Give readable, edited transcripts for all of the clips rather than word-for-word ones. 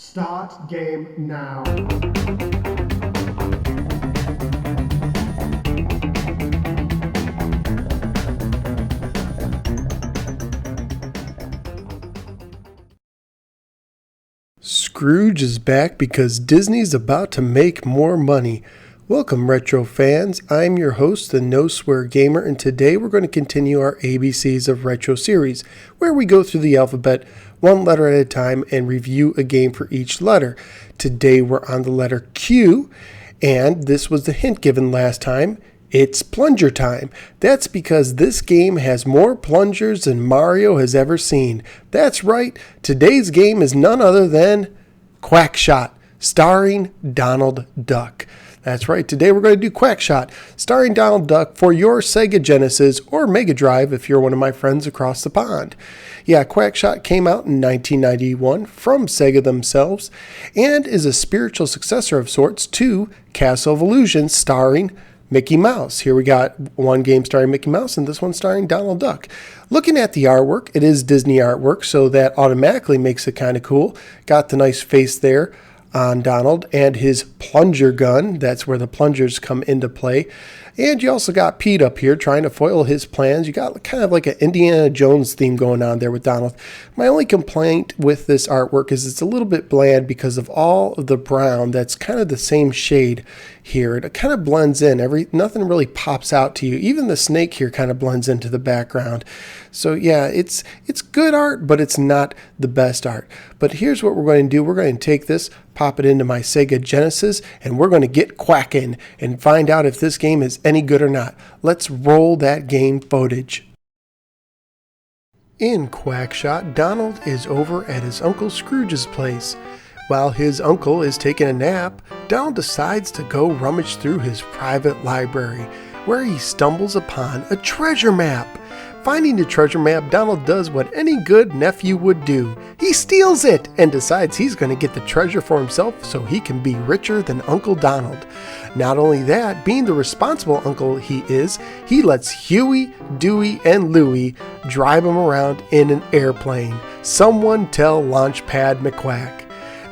Start game now. Scrooge is back because Disney's about to make more money. Welcome, retro fans. I'm your host, the No Swear Gamer, and today we're going to continue our ABCs of Retro series, where we go through the alphabet one letter at a time and review a game for each letter. Today we're on the letter Q, and this was the hint given last time. It's plunger time. That's because this game has more plungers than Mario has ever seen. That's right, today's game is none other than Quackshot, starring Donald Duck. That's right, today we're going to do Quackshot, starring Donald Duck for your Sega Genesis or Mega Drive if you're one of my friends across the pond. Yeah, Quackshot came out in 1991 from Sega themselves and is a spiritual successor of sorts to Castle of Illusion starring Mickey Mouse. Here we got one game starring Mickey Mouse and this one starring Donald Duck. Looking at the artwork, it is Disney artwork, so that automatically makes it kind of cool. Got the nice face there on Donald and his plunger gun. That's where the plungers come into play. And you also got Pete up here trying to foil his plans. You got kind of like an Indiana Jones theme going on there with Donald. My only complaint with this artwork is it's a little bit bland because of all of the brown that's kind of the same shade here. It kind of blends in. Nothing really pops out to you. Even the snake here kind of blends into the background. So yeah, it's good art, but it's not the best art. But here's what we're going to do. We're going to take this, pop it into my Sega Genesis, and we're going to get quacking and find out if this game is any good or not. Let's roll that game footage. In Quackshot, Donald is over at his Uncle Scrooge's place. While his uncle is taking a nap, Donald decides to go rummage through his private library, where he stumbles upon a treasure map. Finding the treasure map, Donald does what any good nephew would do. He steals it and decides he's going to get the treasure for himself so he can be richer than Uncle Donald. Not only that, being the responsible uncle he is, he lets Huey, Dewey, and Louie drive him around in an airplane. Someone tell Launchpad McQuack.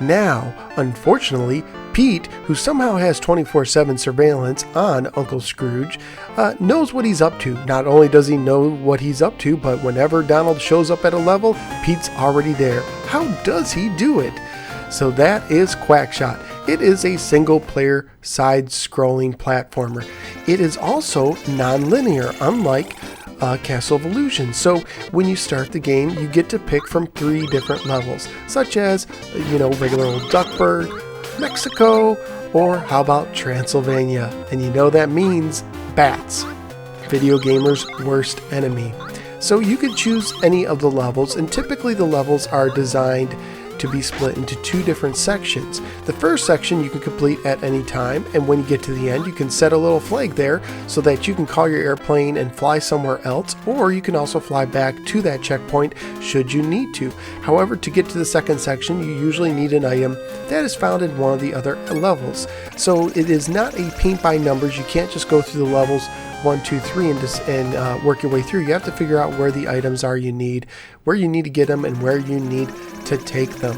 Now, unfortunately, Pete, who somehow has 24/7 surveillance on Uncle Scrooge, knows what he's up to. Not only does he know what he's up to, but whenever Donald shows up at a level, Pete's already there. How does he do it? So that is Quackshot. It is a single-player, side-scrolling platformer. It is also non-linear, unlike Castle of Illusion. So when you start the game, you get to pick from 3 different levels, such as, regular old Duckburg, Mexico, or how about Transylvania? And you know that means bats, video gamers' worst enemy. So you could choose any of the levels, and typically the levels are designed to be split into 2 different sections. The first section you can complete at any time, and when you get to the end, you can set a little flag there so that you can call your airplane and fly somewhere else, or you can also fly back to that checkpoint should you need to. However, to get to the second section, you usually need an item that is found in one of the other levels. So it is not a paint by numbers. You can't just go through the levels 1, 2, 3 and work your way through. You have to figure out where the items are you need, where you need to get them, and where you need to take them.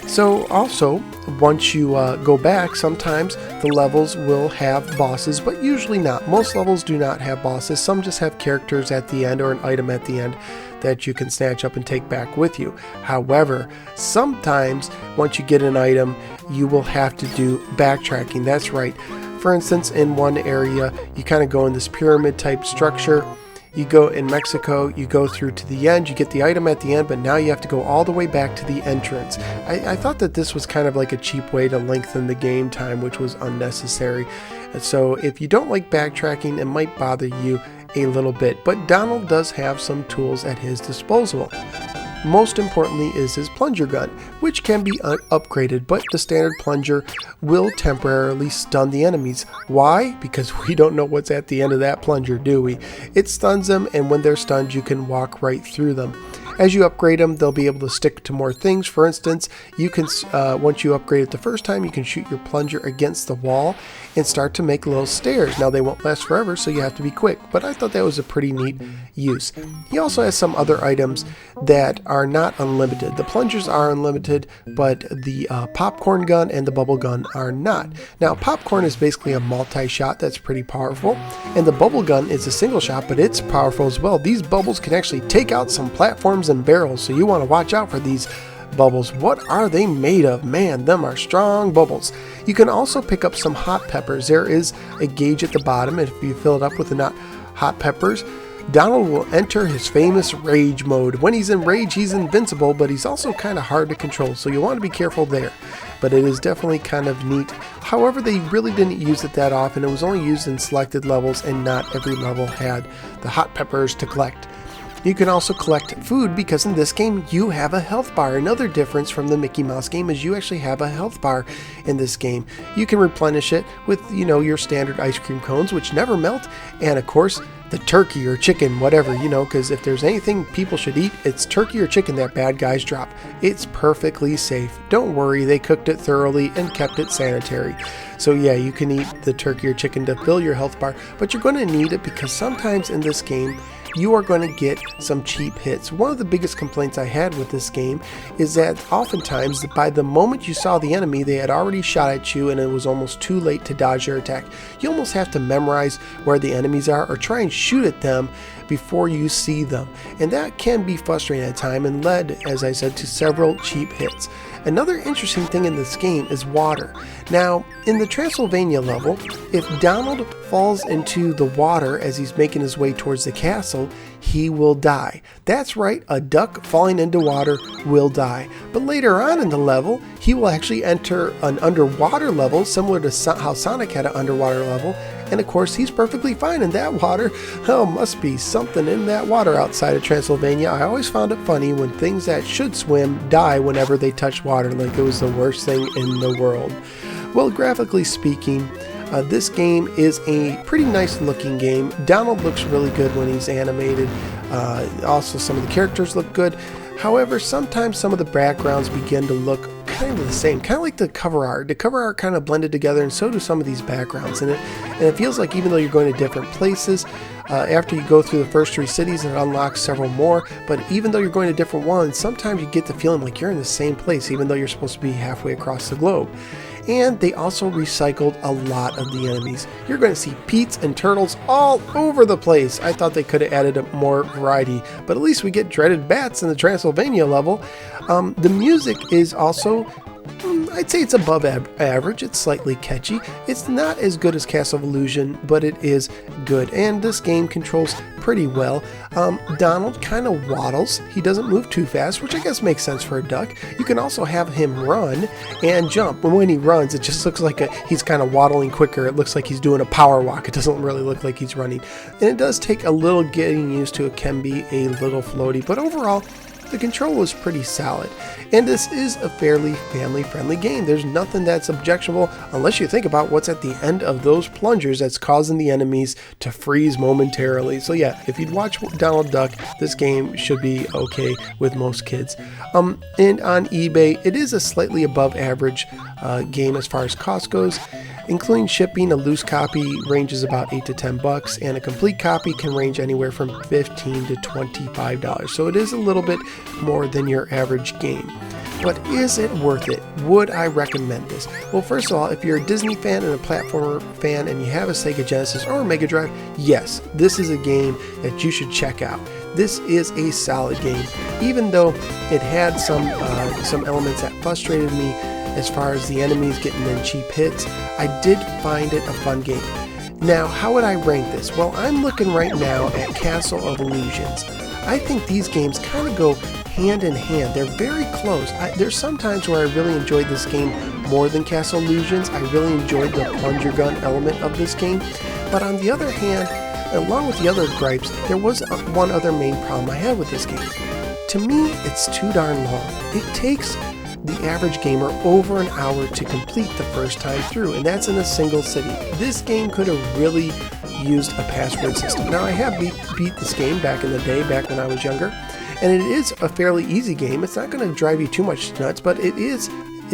So also, once you go back, sometimes the levels will have bosses, but usually not. Most levels do not have bosses. Some just have characters at the end or an item at the end that you can snatch up and take back with you. However, sometimes once you get an item, you will have to do backtracking. That's right. For instance, in one area, you kind of go in this pyramid type structure. You go in Mexico, you go through to the end, you get the item at the end, but now you have to go all the way back to the entrance. I thought that this was kind of like a cheap way to lengthen the game time, which was unnecessary. And so if you don't like backtracking, it might bother you a little bit, but Donald does have some tools at his disposal. Most importantly is his plunger gun, which can be upgraded, but the standard plunger will temporarily stun the enemies. Why? Because we don't know what's at the end of that plunger, do we? It stuns them, and when they're stunned, you can walk right through them. As you upgrade them, they'll be able to stick to more things. For instance, you can once you upgrade it the first time, you can shoot your plunger against the wall and start to make little stairs. Now they won't last forever, so you have to be quick, but I thought that was a pretty neat use. He also has some other items that are not unlimited. The plungers are unlimited, but the popcorn gun and the bubble gun are not. Now popcorn is basically a multi-shot that's pretty powerful, and the bubble gun is a single shot, but it's powerful as well. These bubbles can actually take out some platforms and barrels, so you want to watch out for these bubbles. What are they made of? Man, them are strong bubbles. You can also pick up some hot peppers. There is a gauge at the bottom, and if you fill it up with the hot peppers, Donald will enter his famous rage mode. When he's in rage, he's invincible, but he's also kind of hard to control, so you want to be careful there. But it is definitely kind of neat. However, they really didn't use it that often. It was only used in selected levels, and not every level had the hot peppers to collect. You can also collect food, because in this game you have a health bar. Another difference from the Mickey Mouse game is you actually have a health bar in this game. You can replenish it with, your standard ice cream cones, which never melt, and of course the turkey or chicken, whatever, because if there's anything people should eat, it's turkey or chicken that bad guys drop. It's perfectly safe. Don't worry, they cooked it thoroughly and kept it sanitary. So yeah, you can eat the turkey or chicken to fill your health bar, but you're going to need it because sometimes in this game you are going to get some cheap hits. One of the biggest complaints I had with this game is that oftentimes by the moment you saw the enemy, they had already shot at you and it was almost too late to dodge their attack. You almost have to memorize where the enemies are or try and shoot at them before you see them, and that can be frustrating at times and led, as I said, to several cheap hits. Another interesting thing in this game is water. Now, in the Transylvania level, if Donald falls into the water as he's making his way towards the castle, he will die. That's right, a duck falling into water will die. But later on in the level, he will actually enter an underwater level, similar to how Sonic had an underwater level, and of course he's perfectly fine in that water. Oh, must be something in that water outside of Transylvania. I always found it funny when things that should swim die whenever they touch water, like it was the worst thing in the world. Well, graphically speaking, this game is a pretty nice looking game. Donald looks really good when he's animated. Also, some of the characters look good. However, sometimes some of the backgrounds begin to look kind of the same, kind of like the cover art. The cover art kind of blended together, and so do some of these backgrounds. And it feels like even though you're going to different places, after you go through the first 3 cities, it unlocks several more. But even though you're going to different ones, sometimes you get the feeling like you're in the same place, even though you're supposed to be halfway across the globe. And they also recycled a lot of the enemies. You're going to see Pete's and Turtles all over the place. I thought they could have added more variety, but at least we get dreaded bats in the Transylvania level. The music is also, I'd say it's above average. It's slightly catchy. It's not as good as Castle of Illusion, but it is good. And this game controls pretty well. Donald kind of waddles. He doesn't move too fast, which I guess makes sense for a duck. You can also have him run and jump. When he runs, it just looks like he's kind of waddling quicker. It looks like he's doing a power walk. It doesn't really look like he's running. And it does take a little getting used to. It can be a little floaty, but overall, the control was pretty solid, and this is a fairly family-friendly game. There's nothing that's objectionable unless you think about what's at the end of those plungers that's causing the enemies to freeze momentarily. So yeah, if you'd watch Donald Duck, this game should be okay with most kids. And on eBay, it is a slightly above average game as far as cost goes. Including shipping, a loose copy ranges about $8 to $10, and a complete copy can range anywhere from $15 to $25. So it is a little bit more than your average game. But is it worth it? Would I recommend this? Well, first of all, if you're a Disney fan and a platformer fan and you have a Sega Genesis or a Mega Drive, yes, this is a game that you should check out. This is a solid game, even though it had some elements that frustrated me as far as the enemies getting in cheap hits. I did find it a fun game. Now, how would I rank this? Well, I'm looking right now at Castle of Illusions. I think these games kind of go hand in hand. They're very close. There's some times where I really enjoyed this game more than Castle Illusions. I really enjoyed the plunger gun element of this game. But on the other hand, along with the other gripes, there was one other main problem I had with this game. To me, it's too darn long. It takes the average gamer over an hour to complete the first time through, and that's in a single city. This game could have really used a password system. Now, I have beat this game back in the day, back when I was younger, and it is a fairly easy game. It's not going to drive you too much nuts, but it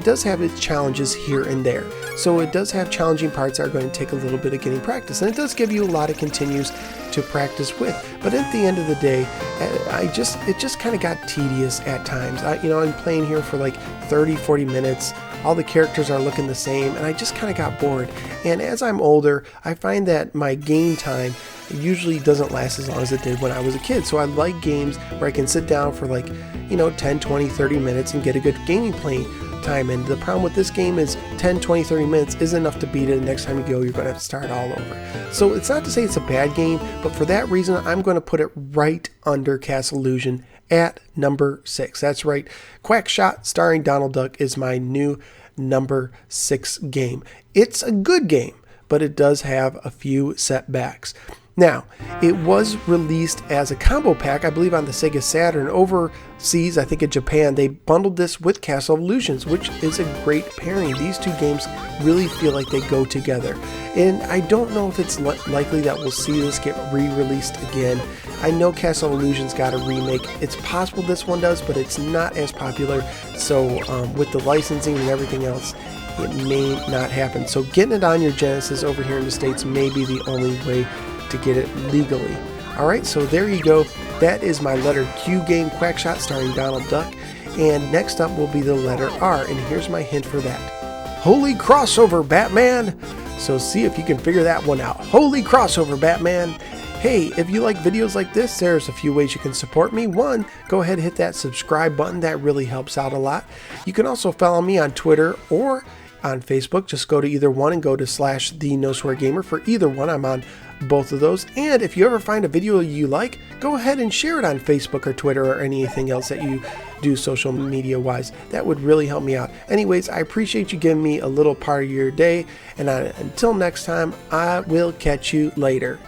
does have its challenges here and there. So it does have challenging parts that are going to take a little bit of getting practice, and it does give you a lot of continues to practice with. But at the end of the day, it just kind of got tedious at times. I'm playing here for like 30-40 minutes. All the characters are looking the same, and I just kind of got bored. And as I'm older, I find that my game time usually doesn't last as long as it did when I was a kid. So I like games where I can sit down for like 10, 20, 30 minutes and get a good gaming playing time. And the problem with this game is 10, 20, 30 minutes isn't enough to beat it. Next time you go, you're going to have to start all over. So it's not to say it's a bad game, but for that reason, I'm going to put it right under Castle Illusion at number 6. That's right. Quackshot starring Donald Duck is my new number 6 game. It's a good game, but it does have a few setbacks. Now, it was released as a combo pack, I believe, on the Sega Saturn. Overseas, I think in Japan, they bundled this with Castle of Illusions, which is a great pairing. These two games really feel like they go together. And I don't know if it's likely that we'll see this get re-released again. I know Castle of Illusions got a remake. It's possible this one does, but it's not as popular. So with the licensing and everything else, it may not happen. So getting it on your Genesis over here in the States may be the only way to get it legally. Alright, so there you go. That is my letter Q game, Quackshot, starring Donald Duck. And next up will be the letter R, and here's my hint for that. Holy crossover, Batman! So see if you can figure that one out. Holy crossover, Batman! Hey, if you like videos like this, there's a few ways you can support me. One, go ahead and hit that subscribe button. That really helps out a lot. You can also follow me on Twitter or on Facebook. Just go to either one and go to /the-no-swear-gamer. For either one, I'm on both of those. And if you ever find a video you like, go ahead and share it on Facebook or Twitter or anything else that you do social media wise. That would really help me out. Anyways, I appreciate you giving me a little part of your day, and until next time, I will catch you later.